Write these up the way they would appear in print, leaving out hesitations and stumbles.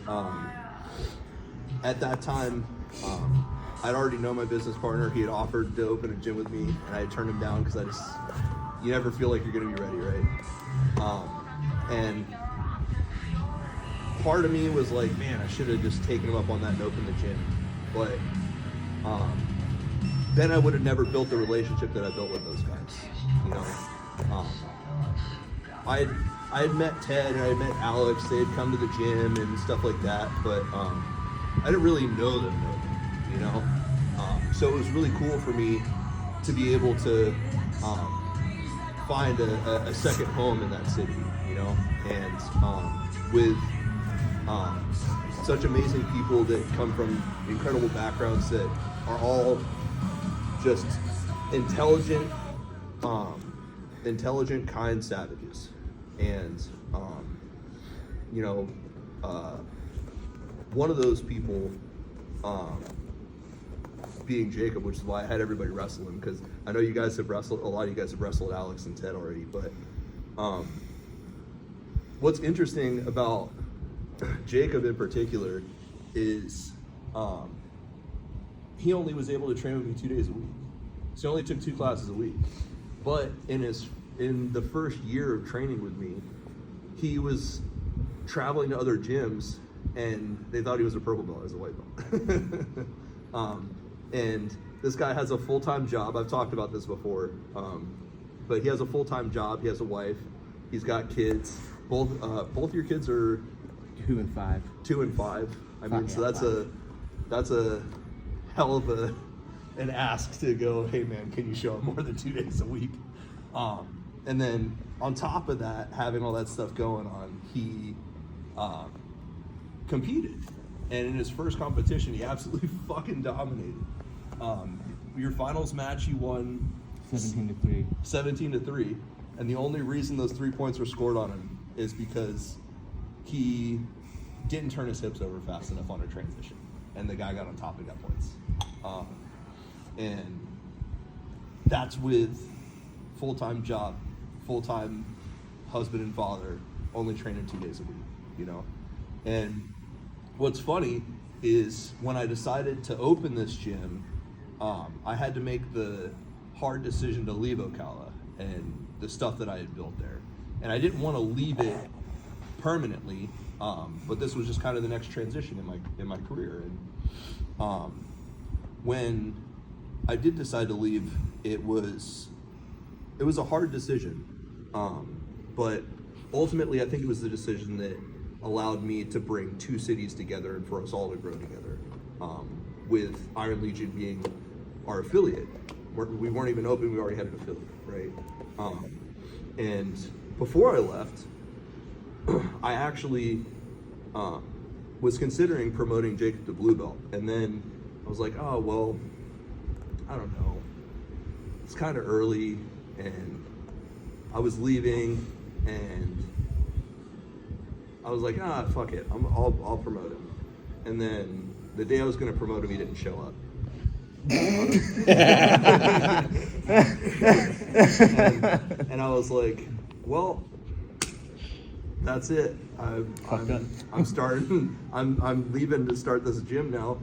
And at that time, I'd already known my business partner. He had offered to open a gym with me, and I had turned him down because you never feel like you're going to be ready, right? And part of me was like, man, I should have just taken him up on that and opened the gym. But then I would have never built the relationship that I built with those guys, you know? I had met Ted and I had met Alex. They had come to the gym and stuff like that, but I didn't really know them, you know? So it was really cool for me to be able to find a second home in that city, you know? And with such amazing people that come from incredible backgrounds that are all just intelligent, kind savages. And, you know, one of those people, being Jacob, which is why I had everybody wrestle him, because I know you guys have wrestled, a lot of you guys have wrestled Alex and Ted already, but what's interesting about Jacob in particular is he only was able to train with me 2 days a week. So he only took 2 classes a week. But in the first year of training with me, he was traveling to other gyms and they thought he was a purple belt as a white belt. And this guy has a full-time job. I've talked about this before, but he has a full-time job. He has a wife. He's got kids. Both your kids are 2 and 5. 2 and 5. I mean, so that's a hell of an ask to go, hey man, can you show up more than 2 days a week? And then on top of that, having all that stuff going on, he competed. And in his first competition, he absolutely fucking dominated. Your finals match, you won 17-3. 17-3. And the only reason those 3 points were scored on him is because he didn't turn his hips over fast enough on a transition. And the guy got on top and got points. And that's with full-time job, full-time husband and father, only training 2 days a week, you know? And what's funny is when I decided to open this gym, I had to make the hard decision to leave Ocala and the stuff that I had built there. And I didn't want to leave it permanently, but this was just kind of the next transition in my career. And when I did decide to leave, it was a hard decision, but ultimately I think it was the decision that allowed me to bring 2 cities together and for us all to grow together, with Iron Legion being our affiliate. We weren't even open, we already had an affiliate, right? And before I left, I actually was considering promoting Jacob to blue belt, and then I was like, oh, well, I don't know, it's kind of early, and I was leaving, and I was like, fuck it, I'll promote him. And then the day I was going to promote him, he didn't show up. and I was like, well, that's it. I'm starting. I'm leaving to start this gym now.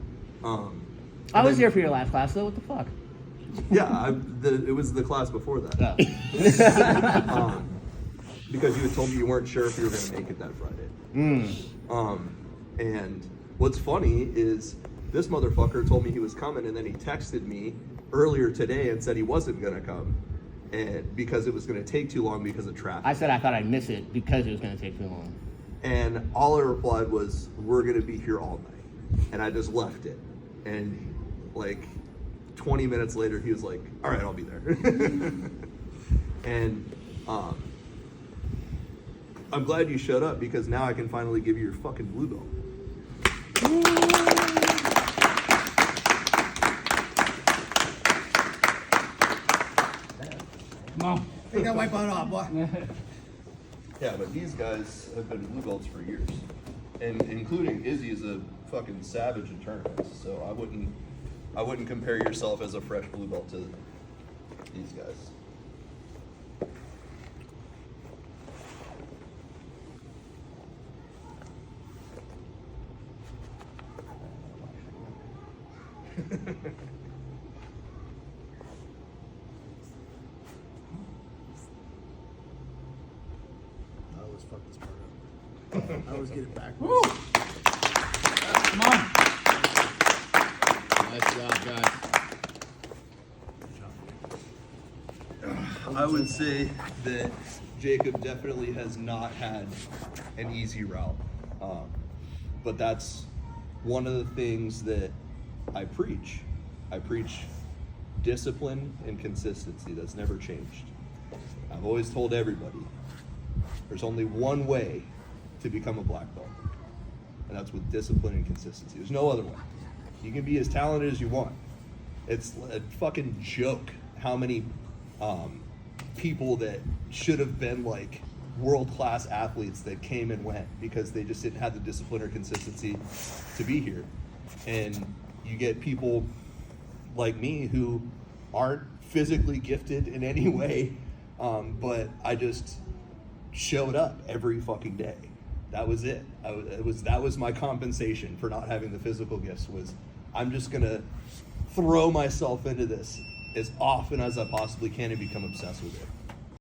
I was here for your last class, though. What the fuck? Yeah, it was the class before that. Yeah. Because you had told me you weren't sure if you were going to make it that Friday. And what's funny is this motherfucker told me he was coming, and then he texted me earlier today and said he wasn't going to come, and because it was going to take too long because of traffic. I said I thought I'd miss it because it was going to take too long. And all I replied was, we're going to be here all night. And I just left it. And like 20 minutes later, he was like, all right, I'll be there. And I'm glad you showed up, because now I can finally give you your fucking blue belt. Come on. You gotta wipe that off, boy. Yeah, but these guys have been blue belts for years, and including Izzy is a fucking savage in tournaments. So I wouldn't compare yourself as a fresh blue belt to these guys. I always fuck this part up. I always get it backwards. Come on. Nice job, guys. I would say that Jacob definitely has not had an easy route. But that's one of the things that I preach. I preach discipline and consistency. That's never changed. I've always told everybody there's only one way to become a black belt, and that's with discipline and consistency. There's no other way. You can be as talented as you want. It's a fucking joke how many people that should have been like world-class athletes that came and went because they just didn't have the discipline or consistency to be here. And you get people like me who aren't physically gifted in any way, but I just showed up every fucking day. That was it. That was my compensation for not having the physical gifts. Was I'm just gonna throw myself into this as often as I possibly can and become obsessed with it.